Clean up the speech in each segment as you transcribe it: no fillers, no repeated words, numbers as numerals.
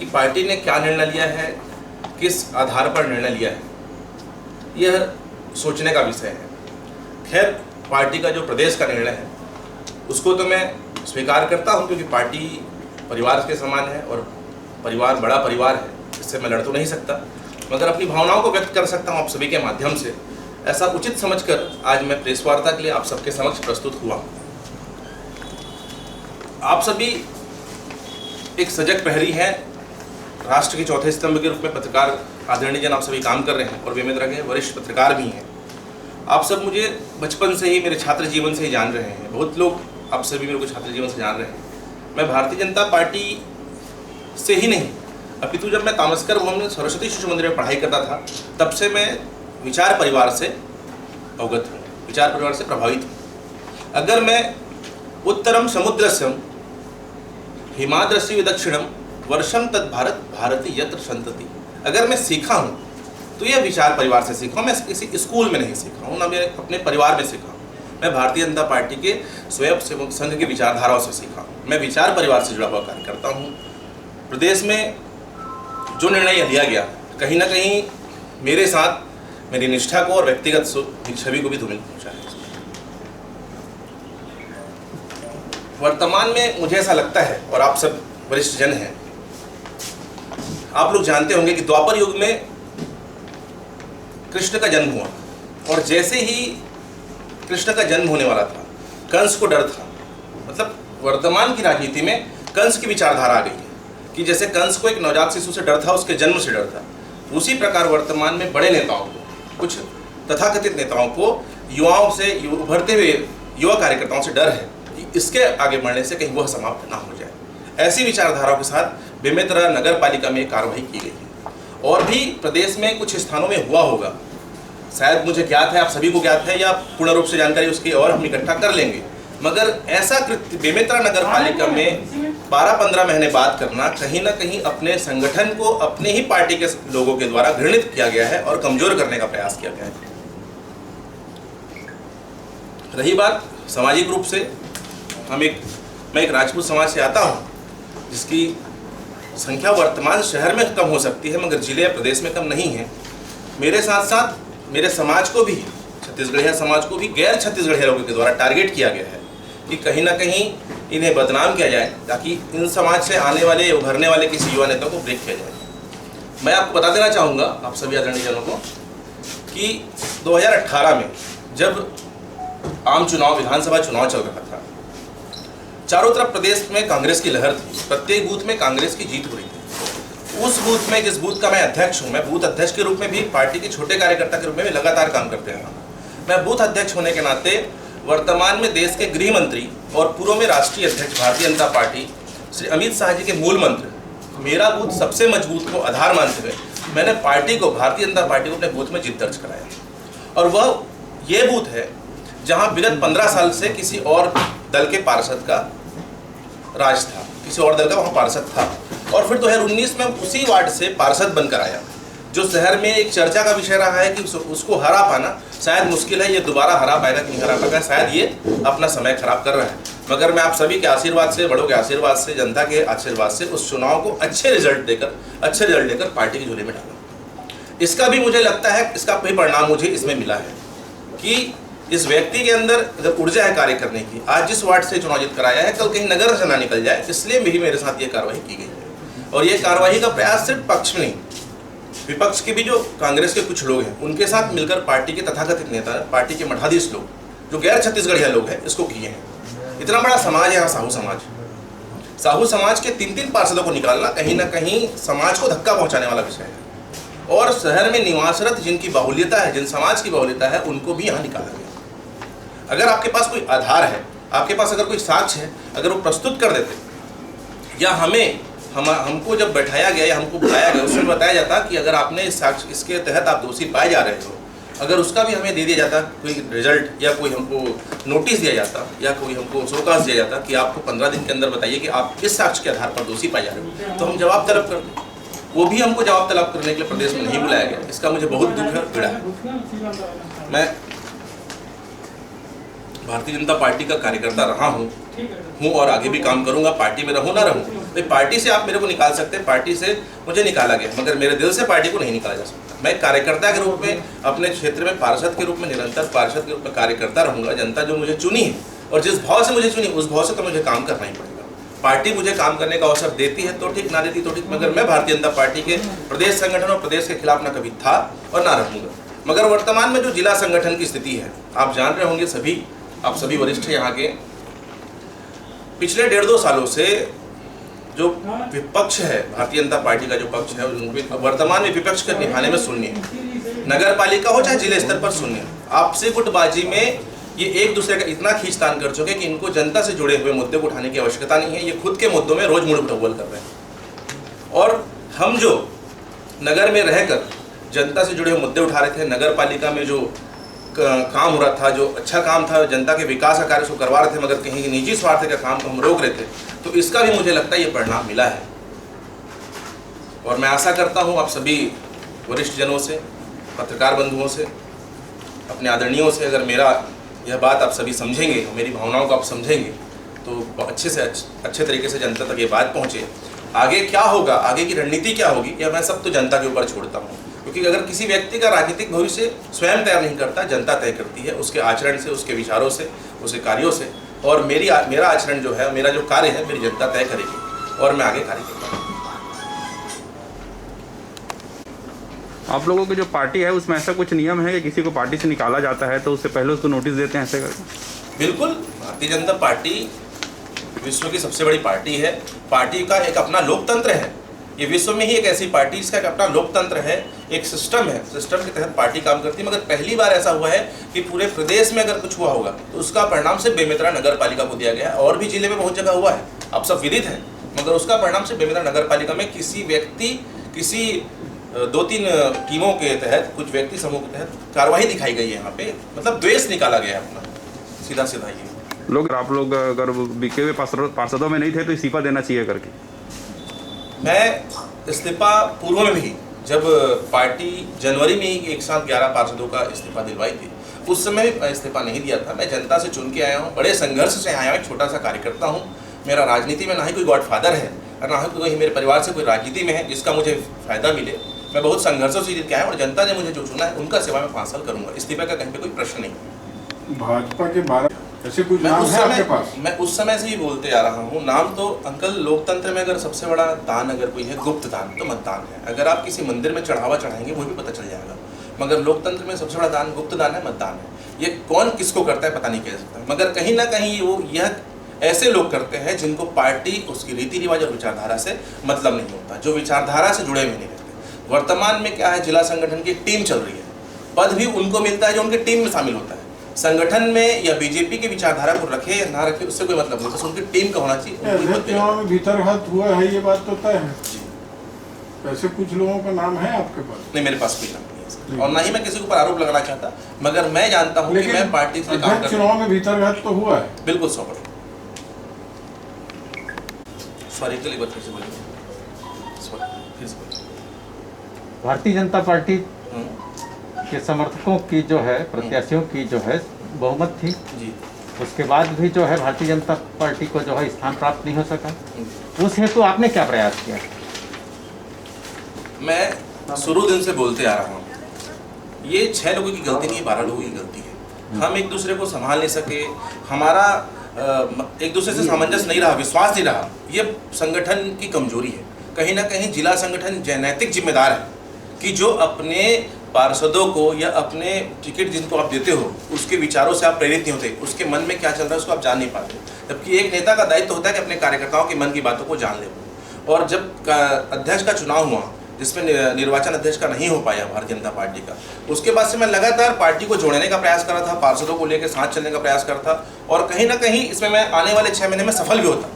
कि पार्टी ने क्या निर्णय लिया है, किस आधार पर निर्णय लिया है, यह सोचने का विषय है। खैर, पार्टी का जो प्रदेश का निर्णय है उसको तो मैं स्वीकार करता हूं, क्योंकि पार्टी परिवार के समान है और परिवार बड़ा परिवार है, इससे मैं लड़ तो नहीं सकता, मगर अपनी भावनाओं को व्यक्त कर सकता हूं आप सभी के माध्यम से। ऐसा उचित समझकर आज मैं प्रेस वार्ता के लिए आप सबके समक्ष प्रस्तुत हुआ हूं। आप सभी एक सजग प्रहरी हैं, राष्ट्र के चौथे स्तंभ के रूप में पत्रकार आदरणीय जन आप सभी काम कर रहे हैं और बेमेतरा के वरिष्ठ पत्रकार भी हैं। आप सब मुझे बचपन से ही, मेरे छात्र जीवन से ही जान रहे हैं, बहुत लोग आप सभी मेरे को छात्र जीवन से जान रहे हैं। मैं भारतीय जनता पार्टी से ही नहीं, अपितु जब मैं तामस्कर भवन में सरस्वती शिशु मंदिर में पढ़ाई करता था तब से मैं विचार परिवार से अवगत हूँ, विचार परिवार से प्रभावित हूँ। अगर मैं उत्तरम समुद्रस्यम हिमाद्रस्य विदक्षिणम वर्षम तद भारत भारती यत्र संतति, अगर मैं सीखा हूँ तो यह विचार परिवार से सीखा हूँ। मैं किसी स्कूल में नहीं सीखा हूँ, ना मैं अपने परिवार में सीखा हूँ। मैं भारतीय जनता पार्टी के स्वयं सेवक संघ की विचारधाराओं से सीखा हूँ। मैं विचार परिवार से जुड़ा हुआ कार्य करता हूँ। प्रदेश में जो निर्णय लिया गया, कहीं ना कहीं मेरे साथ मेरी निष्ठा को और व्यक्तिगत छवि को भी धूमिल पहुँचा है। वर्तमान में मुझे ऐसा लगता है, और आप सब वरिष्ठ जन हैं, आप लोग जानते होंगे कि द्वापर युग में कृष्ण का जन्म हुआ, और जैसे ही कृष्ण का जन्म होने वाला था कंस को डर था। मतलब वर्तमान की राजनीति में कंस की विचारधारा आ गई है कि जैसे कंस को एक नवजात शिशु से डर था, उसके जन्म से डर था, उसी प्रकार वर्तमान में बड़े नेताओं को, कुछ तथाकथित नेताओं को युवाओं से, उभरते हुए युवा कार्यकर्ताओं से डर है कि इसके आगे बढ़ने से कहीं वह समाप्त ना हो जाए। ऐसी विचारधाराओं के साथ बेमेतरा नगर पालिका में कार्रवाई की गई है, और भी प्रदेश में कुछ स्थानों में हुआ होगा, शायद मुझे ज्ञात है, आप सभी को ज्ञात है, या पूर्ण रूप से जानकारी उसकी और हम इकट्ठा कर लेंगे। मगर ऐसा कृत्य बेमेतरा नगर पालिका में 12-15 महीने बाद करना कहीं ना कहीं अपने संगठन को अपने ही पार्टी के लोगों के द्वारा घृणित किया गया है और कमजोर करने का प्रयास किया गया है। रही बात सामाजिक रूप से, मैं एक राजपूत समाज से आता हूँ, जिसकी संख्या वर्तमान शहर में कम हो सकती है मगर जिले या प्रदेश में कम नहीं है। मेरे साथ साथ मेरे समाज को भी, छत्तीसगढ़िया समाज को भी गैर छत्तीसगढ़िया लोगों के द्वारा टारगेट किया गया है कि कहीं ना कहीं इन्हें बदनाम किया जाए, ताकि इन समाज से आने वाले, उभरने वाले किसी युवा नेता को ब्रेक किया जाए। मैं आपको बता देना चाहूँगा, आप सभी आदरणीय जनों को, कि 2018 में जब आम चुनाव, विधानसभा चुनाव चल रहा था, चारों तरफ प्रदेश में कांग्रेस की लहर थी, प्रत्येक बूथ में कांग्रेस की जीत हो रही थी। उस बूथ में, जिस बूथ का मैं अध्यक्ष हूँ, मैं बूथ अध्यक्ष के रूप में भी पार्टी के छोटे कार्यकर्ता के रूप में भी लगातार काम करते हैं। मैं बूथ अध्यक्ष होने के नाते वर्तमान में देश के गृह मंत्री और पूर्व में राष्ट्रीय अध्यक्ष भारतीय जनता पार्टी श्री अमित शाह जी के मूल मंत्र मेरा बूथ सबसे मजबूत को आधार मानते हुए मैंने पार्टी को, भारतीय जनता पार्टी को अपने बूथ में जीत दर्ज कराया। और वह ये बूथ है जहाँ विगत 15 साल से किसी और दल के पार्षद का राज था, किसी और दल का वहाँ पार्षद था, और फिर 2019 में उसी वार्ड से पार्षद बनकर आया। जो शहर में एक चर्चा का विषय रहा है कि उसको हरा पाना शायद मुश्किल है, ये दोबारा हरा पाएगा कि नहीं हरा पाएगा, शायद ये अपना समय खराब कर रहा है। मगर मैं आप सभी के आशीर्वाद से, बड़ों के आशीर्वाद से, जनता के आशीर्वाद से उस चुनाव को अच्छे रिजल्ट देकर पार्टी की झोली में डाला। इसका भी मुझे लगता है, इसका भी परिणाम मुझे इसमें मिला है कि इस व्यक्ति के अंदर जब ऊर्जा है कार्य करने की, आज जिस वार्ड से चुनाव जीत कराया है, कल कहीं नगर से ना निकल जाए, इसलिए भी मेरे साथ ये कार्रवाई की गई है। और ये कार्रवाई का प्रयास सिर्फ पक्ष में नहीं, विपक्ष के भी जो कांग्रेस के कुछ लोग हैं उनके साथ मिलकर पार्टी के तथाकथित नेता, पार्टी के मठाधीश लोग, जो गैर छत्तीसगढ़िया लोग हैं, इसको किए हैं। इतना बड़ा समाज है यहाँ साहू समाज के 3-3 पार्षदों को निकालना कहीं ना कहीं समाज को धक्का पहुँचाने वाला विषय है। और शहर में निवासरत जिनकी बाहुल्यता है, जिन समाज की बाहुल्यता है, उनको भी यहाँ निकाला गया। अगर आपके पास कोई आधार है, आपके पास अगर कोई साक्ष्य है, अगर वो प्रस्तुत कर देते, या हमको जब बैठाया गया या हमको बुलाया गया उसमें बताया जाता कि अगर आपने इस साक्ष्य, इसके तहत आप दोषी पाए जा रहे हो, अगर उसका भी हमें दे दिया जाता कोई रिजल्ट, या कोई हमको नोटिस दिया जाता, या कोई हमको शोकास दिया जाता कि आपको 15 दिन के अंदर बताइए कि आप किस साक्ष्य के आधार पर दोषी पाए जा रहे हो, तो हम जवाब तलब करते। वो भी हमको जवाब तलब करने के लिए प्रदेश में नहीं बुलाया गया। इसका मुझे बहुत दुख है, पीड़ा है। मैं भारतीय जनता पार्टी का कार्यकर्ता रहा हूँ हूँ और आगे भी काम करूंगा, पार्टी में रहूँ ना रहूँ। भाई पार्टी से आप मेरे को निकाल सकते हैं, पार्टी से मुझे निकाला गया, मगर मेरे दिल से पार्टी को नहीं निकाला जा सकता। मैं कार्यकर्ता के रूप में अपने क्षेत्र में पार्षद के रूप में, निरंतर पार्षद के रूप में कार्यकर्ता रहूंगा। जनता जो मुझे चुनी है और जिस भाव से मुझे चुनी उस भाव से तो मुझे काम करना ही पड़ेगा। पार्टी मुझे काम करने का अवसर देती है तो ठीक, ना देती तो ठीक, मगर मैं भारतीय जनता पार्टी के प्रदेश संगठन और प्रदेश के खिलाफ ना कभी था और ना रहूंगा। मगर वर्तमान में जो जिला संगठन की स्थिति है, आप जान रहे होंगे, आप सभी वरिष्ठ यहाँ के, पिछले 1.5-2 सालों से जो विपक्ष है, भारतीय जनता पार्टी का जो पक्ष है, वर्तमान में विपक्ष के निभाने में शून्य है। नगर पालिका हो चाहे जिले स्तर पर शून्य है। आपसी गुटबाजी में ये एक दूसरे का इतना खींचतान कर चुके कि इनको जनता से जुड़े हुए मुद्दे को उठाने की आवश्यकता नहीं है। ये खुद के मुद्दों में रोज मुड़ उठौल कर रहे हैं। और हम जो नगर में रहकर जनता से जुड़े हुए मुद्दे उठा रहे थे, नगर पालिका में जो काम हो रहा था, जो अच्छा काम था, जनता के विकास का कार्य को करवा रहे थे, मगर कहीं निजी स्वार्थ का काम को हम रोक रहे थे, तो इसका भी मुझे लगता है ये परिणाम मिला है। और मैं आशा करता हूँ आप सभी वरिष्ठ जनों से, पत्रकार बंधुओं से, अपने आदरणीयों से, अगर मेरा यह बात आप सभी समझेंगे, मेरी भावनाओं को आप समझेंगे, तो अच्छे तरीके से जनता तक ये बात पहुँचे। आगे क्या होगा, आगे की रणनीति क्या होगी, यह मैं सब तो जनता के ऊपर छोड़ता हूँ, क्योंकि अगर किसी व्यक्ति का राजनीतिक भविष्य स्वयं तय नहीं करता, जनता तय करती है, उसके आचरण से, उसके विचारों से, उसके कार्यों से। और मेरा आचरण जो है, मेरा जो कार्य है, मेरी जनता तय करेगी और मैं आगे कार्य करूँगा। आप लोगों की जो पार्टी है उसमें ऐसा कुछ नियम है कि किसी को पार्टी से निकाला जाता है तो उससे पहले उसको नोटिस देते हैं, ऐसे करके? बिल्कुल, भारतीय जनता पार्टी विश्व की सबसे बड़ी पार्टी है। पार्टी का एक अपना लोकतंत्र है। ये विश्व में ही एक ऐसी पार्टी जिसका एक अपना लोकतंत्र है, एक सिस्टम है, सिस्टम के तहत पार्टी काम करती है। मगर पहली बार ऐसा हुआ है कि पूरे प्रदेश में अगर कुछ हुआ होगा तो उसका परिणाम सिर्फ बेमेतरा नगर पालिका को दिया गया है। और भी जिले में बहुत जगह हुआ है, आप सब विदित हैं, मगर उसका परिणाम सिर्फ बेमेतरा नगर पालिका में किसी व्यक्ति, किसी 2-3 टीमों के तहत, कुछ व्यक्ति समूह के तहत कार्रवाई दिखाई गई है। यहाँ पे मतलब द्वेष निकाला गया है अपना, सीधा सीधा ये लोग। आप लोग अगर बिके हुए पार्षदों में नहीं थे तो इस्तीफा देना चाहिए करके? मैं इस्तीफा पूर्व में भी, जब पार्टी जनवरी में ही 1 साथ 11 पार्षदों का इस्तीफा दिलवाई थी, उस समय भी इस्तीफा नहीं दिया था। मैं जनता से चुन के आया हूँ, बड़े संघर्ष से आया हूँ, एक छोटा सा कार्यकर्ता हूँ। मेरा राजनीति में ना ही कोई गॉडफादर है और ना ही कोई मेरे परिवार से कोई राजनीति में है जिसका मुझे फायदा मिले। मैं बहुत संघर्षों से जीत के आया और जनता ने मुझे जो चुना है उनका सेवा में 5 साल करूँगा। इस्तीफे का कहीं पे कोई प्रश्न नहीं। भाजपा के 12 ऐसे कुछ नाम है आपके पास? मैं उस समय से ही बोलते आ रहा हूँ। नाम तो अंकल, लोकतंत्र में अगर सबसे बड़ा दान अगर कोई है, गुप्त दान, तो मतदान है। अगर आप किसी मंदिर में चढ़ावा चढ़ाएंगे वो भी पता चल जाएगा, मगर लोकतंत्र में सबसे बड़ा दान गुप्त दान है, मतदान है। ये कौन किसको करता है पता नहीं कह सकता, मगर कहीं ना कहीं वो यह ऐसे लोग करते हैं जिनको पार्टी, उसकी रीति रिवाज और विचारधारा से मतलब नहीं होता, जो विचारधारा से जुड़े हुए नहीं रहते। वर्तमान में क्या है, जिला संगठन की एक टीम चल रही है, पद भी उनको मिलता है जो उनकी टीम में शामिल होता है। संगठन में या बीजेपी की विचारधारा को रखे या ना रखे उससे कोई मतलब नहीं, बस उनकी टीम का होना चाहिए। चुनाव में भीतर हाथ हुआ है, ये बात तो तय है। ऐसे कुछ लोगों का नाम है आपके पास? नहीं, मेरे पास कोई नाम नहीं है और ना ही मैं किसी के ऊपर आरोप लगाना चाहता, मगर मैं जानता हूँ कि मैं पार्टी से काम कर। चुनाव में भीतर घात तो हुआ है? बिल्कुल 100%। सॉरी, एक बार फिर से बोलिए। भारतीय जनता पार्टी के समर्थकों की जो है, प्रत्याशियों की जो है बहुमत थी जी, उसके बाद भी जो है भारतीय जनता पार्टी को जो है स्थान प्राप्त नहीं हो सका। उस हेतु आपने क्या प्रयास किया? मैं शुरू दिन से बोलते आ रहा हूँ, ये 6 लोगों की गलती नहीं, 12 लोगों की गलती है। हम एक दूसरे को संभाल नहीं सके, हमारा एक दूसरे से सामंजस्य नहीं रहा, विश्वास नहीं रहा। ये संगठन की कमजोरी है। कहीं ना कहीं जिला संगठन नैतिक जिम्मेदार है कि जो अपने पार्षदों को या अपने टिकट जिनको आप देते हो उसके विचारों से आप प्रेरित नहीं होते, उसके मन में क्या चल रहा है उसको आप जान नहीं पाते। जबकि एक नेता का दायित्व होता है कि अपने कार्यकर्ताओं के मन की बातों को जान ले। और जब अध्यक्ष का चुनाव हुआ, जिसमें निर्वाचन अध्यक्ष का नहीं हो पाया भारतीय जनता पार्टी का, उसके बाद से मैं लगातार पार्टी को जोड़ने का प्रयास कर रहा था, पार्षदों को लेकर साथ चलने का प्रयास कर रहा था और कहीं ना कहीं इसमें मैं आने वाले 6 महीने में सफल भी होता।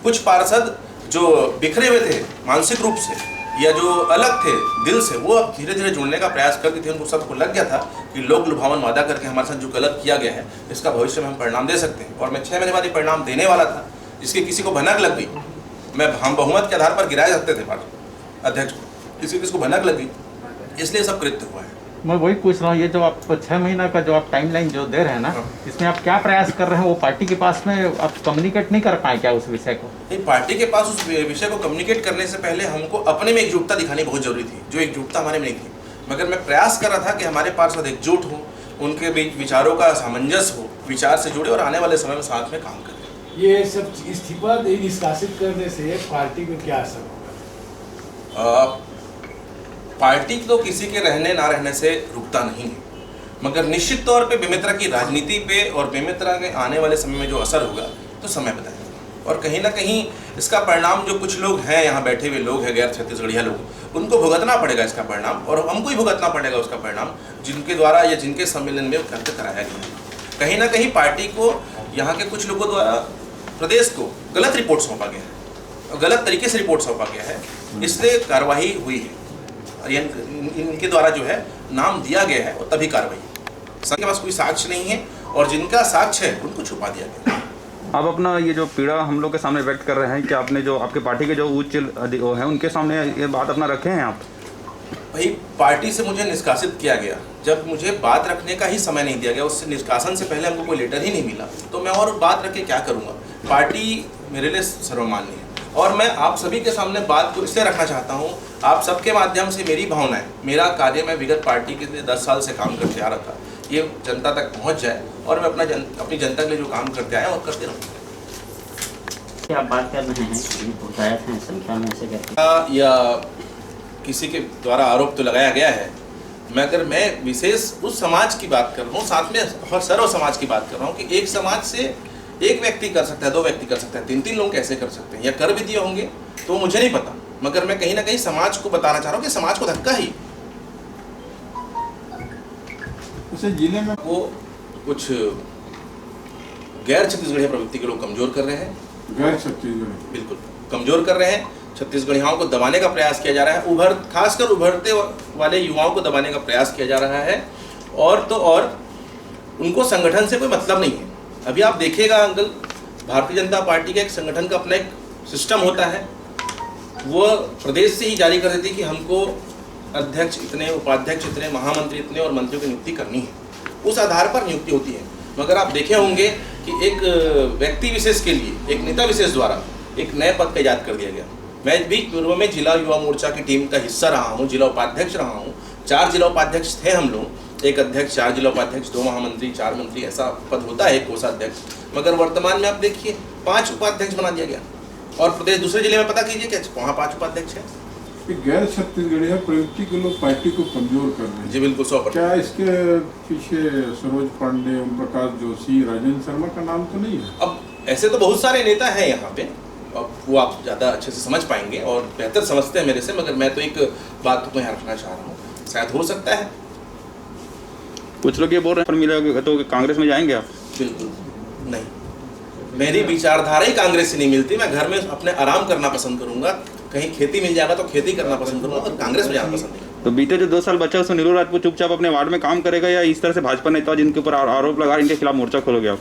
कुछ पार्षद जो बिखरे हुए थे मानसिक रूप से या जो अलग थे दिल से, वो अब धीरे धीरे जुड़ने का प्रयास करते थे। उनको सबको लग गया था कि लोक लुभावन वादा करके हमारे साथ जो गलत किया गया है इसका भविष्य में हम परिणाम दे सकते हैं। और मैं 6 महीने बाद ये परिणाम देने वाला था, जिसकी किसी को भनक लग गई। हम बहुमत के आधार पर गिराए सकते थे अध्यक्ष को, किसी को भनक लग गई, इसलिए सब कृत्य हुआ है। मैं वही पूछ रहा हूँ, ये जो आप 6 महीना का जो आप टाइमलाइन जो दे रहे हैं ना, इसमें आप क्या प्रयास कर रहे हैं? वो पार्टी के पास में आप कम्युनिकेट नहीं कर पाए क्या उस विषय को? नहीं, पार्टी के पास उस विषय को कम्युनिकेट करने से पहले हमको अपने में एकजुटता दिखानी बहुत जरूरी थी, जो एकजुटता हमारे में नहीं थी। मगर मैं प्रयास कर रहा था कि हमारे पार्षद एकजुट हो, उनके बीच विचारों का सामंजस्य हो, विचार से जुड़े और आने वाले समय में साथ में काम करें। ये सब इस्तीफा निष्कासित करने से पार्टी को क्या असर होगा? पार्टी तो किसी के रहने ना रहने से रुकता नहीं है, मगर निश्चित तौर पे बेमित्रा की राजनीति पे और बेमित्रा के आने वाले समय में जो असर होगा तो समय बताएगा। और कहीं ना कहीं इसका परिणाम जो कुछ लोग हैं, यहाँ बैठे हुए लोग हैं, गैर छत्तीसगढ़िया लोग, उनको भुगतना पड़ेगा इसका परिणाम, और हमको ही भुगतना पड़ेगा उसका परिणाम, जिनके द्वारा या जिनके सम्मेलन में व्यक्त कराया गया है। कहीं ना कहीं पार्टी को यहाँ के कुछ लोगों द्वारा प्रदेश को गलत रिपोर्ट सौंपा गया है, गलत तरीके से रिपोर्ट सौंपा गया है, इसलिए कार्रवाई हुई है। इनके द्वारा जो है नाम दिया गया है और तभी कार्रवाई। संघ के पास कोई साक्ष्य नहीं है और जिनका साक्ष्य है उनको छुपा दिया गया। आप अपना ये जो पीड़ा हम लोग के सामने व्यक्त कर रहे हैं कि आपने जो आपके पार्टी के जो उच्च हैं उनके सामने ये बात अपना रखे हैं आप? भाई, पार्टी से मुझे निष्कासित किया गया, जब मुझे बात रखने का ही समय नहीं दिया गया, उससे निष्कासन से पहले हमको कोई लेटर ही नहीं मिला, तो मैं और बात रख के क्या करूँगा? पार्टी मेरे लिए सर्वमान्य है और मैं आप सभी के सामने बात को इसलिए रखना चाहता हूँ, आप सबके माध्यम से मेरी भावनाएं, मेरा कार्य मैं विगत पार्टी के लिए 10 साल से काम करते आ रहा था, ये जनता तक पहुँच जाए और मैं अपनी जनता के लिए जो काम करते आया और करते रहूँगा। आप बात कर रहे हैं पंचायत हैं संख्या में से कहते या किसी के द्वारा आरोप तो लगाया गया है, मगर मैं विशेष उस समाज की बात कर रहा हूँ, साथ में सर्व समाज की बात कर रहा हूँ कि एक समाज से एक व्यक्ति कर सकता है, 2 व्यक्ति कर सकता है, 3-3 लोग कैसे कर सकते हैं या कर भी दिए होंगे तो मुझे नहीं पता, मगर मैं कहीं ना कहीं समाज को बताना चाह रहा हूँ कि समाज को धक्का ही उसे जिले में वो कुछ गैर छत्तीसगढ़िया प्रवृत्ति के लोग कमजोर कर रहे हैं, गैर छत्तीसगढ़ बिल्कुल कमजोर कर रहे हैं। छत्तीसगढ़ियाओं को दबाने का प्रयास किया जा रहा है, खासकर उभरते वाले युवाओं को दबाने का प्रयास किया जा रहा है, और तो और उनको संगठन से कोई मतलब नहीं है। अभी आप देखिएगा अंकल, भारतीय जनता पार्टी का एक संगठन का अपना एक सिस्टम होता है, वो प्रदेश से ही जारी कर देती है कि हमको अध्यक्ष इतने, उपाध्यक्ष इतने, महामंत्री इतने और मंत्रियों की नियुक्ति करनी है, उस आधार पर नियुक्ति होती है। मगर आप देखे होंगे कि एक व्यक्ति विशेष के लिए, एक नेता विशेष द्वारा एक नए पद का इजाद कर दिया गया। मैं भी पूर्व में जिला युवा मोर्चा की टीम का हिस्सा रहा हूँ, जिला उपाध्यक्ष रहा हूँ, 4 जिला उपाध्यक्ष थे हम लोग, एक अध्यक्ष, 4 जिला उपाध्यक्ष, 2 महामंत्री, 4 मंत्री, ऐसा पद होता है कोषाध्यक्ष। मगर वर्तमान में आप देखिए 5 उपाध्यक्ष बना दिया गया, और प्रदेश दूसरे जिले में पता कीजिए क्या वहाँ 5 उपाध्यक्ष है। गैर छत्तीसगढ़िया प्रवृत्ति के लोग पार्टी को कमजोर कर रहे हैं। जी बिल्कुल, 100%। क्या इसके पीछे सरोज पांडे, ओम प्रकाश जोशी, राजेंद्र शर्मा का नाम तो नहीं है? अब ऐसे तो बहुत सारे नेता हैं यहाँ पे, अब वो आप ज़्यादा अच्छे से समझ पाएंगे और बेहतर समझते हैं मेरे से, मगर मैं तो एक बात को यहाँ रखना चाह रहा हूँ, शायद हो सकता है। कुछ लोग ये बोल रहे हैं मिलेगा तो कांग्रेस में जाएंगे आप? बिल्कुल नहीं, मेरी विचारधारा ही कांग्रेस से नहीं मिलती। मैं घर में अपने आराम करना पसंद करूंगा, कहीं खेती मिल जाएगा तो खेती करना पसंद करूंगा, और कांग्रेस में जाना पसंद नहीं। तो बीते जो 2 साल बचा उसमें नीरू राजपूत चुपचाप अपने वार्ड में काम करेगा, या इस तरह से भाजपा नेता जिनके ऊपर आरोप लगा इनके खिलाफ मोर्चा खोलोगे आप?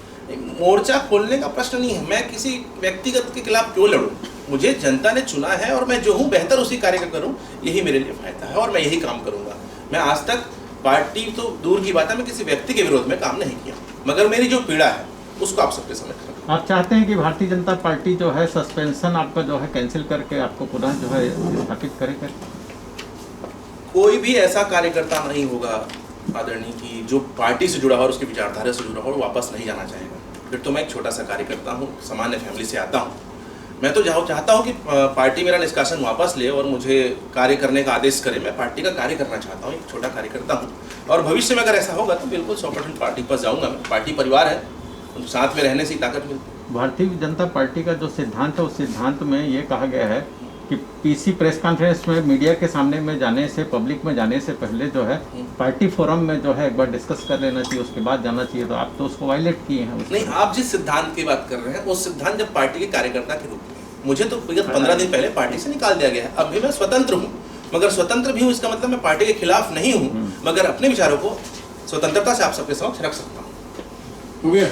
मोर्चा खोलने का प्रश्न नहीं है, मैं किसी व्यक्तिगत के खिलाफ क्यों लड़ूं? मुझे जनता ने चुना है और मैं जो हूँ बेहतर उसी कार्य का करूँ, यही मेरे लिए फायदा है और मैं यही काम करूँगा। मैं आज तक पार्टी तो दूर की बात है, मैं किसी व्यक्ति के विरोध में काम नहीं किया, मगर मेरी जो पीड़ा है उसको आप सबके समझ रखें। आप चाहते हैं कि भारतीय जनता पार्टी जो है सस्पेंशन आपका जो है कैंसिल करके आपको पुनः जो है स्थापित करेगा? कोई भी ऐसा कार्यकर्ता नहीं होगा आदरणीय की जो पार्टी से जुड़ा हो और उसकी विचारधारा से जुड़ा हो, वापस नहीं जाना चाहेगा। फिर तो मैं एक छोटा सा कार्यकर्ता हूँ, सामान्य फैमिली से आता हूँ। मैं तो चाहता हूँ कि पार्टी मेरा निष्कासन वापस ले और मुझे कार्य करने का आदेश करे। मैं पार्टी का कार्य करना चाहता हूँ, एक छोटा कार्यकर्ता हूँ, और भविष्य में अगर ऐसा होगा तो बिल्कुल 100% पार्टी पर जाऊँगा। मैं, पार्टी परिवार है, साथ में रहने से ही ताकत मिलती है। भारतीय जनता पार्टी का जो सिद्धांत है उस सिद्धांत में ये कहा गया है कि पीसी प्रेस कॉन्फ्रेंस में मीडिया के सामने में जाने से, पब्लिक में जाने से पहले जो है पार्टी फोरम में जो है एक बार डिस्कस कर लेना चाहिए, उसके बाद जाना चाहिए। तो आप तो उसको वायलेट किए हैं। नहीं, आप जिस सिद्धांत की बात कर रहे हैं वो सिद्धांत जब पार्टी के कार्यकर्ता के रूप में, मुझे तो विगत 15 दिन पहले पार्टी से निकाल दिया गया है। अभी मैं स्वतंत्र हूँ, मगर स्वतंत्र भी हूँ इसका मतलब मैं पार्टी के खिलाफ नहीं हूँ, मगर अपने विचारों को स्वतंत्रता से आप सबके समक्ष रख सकता हूँ। हो गया।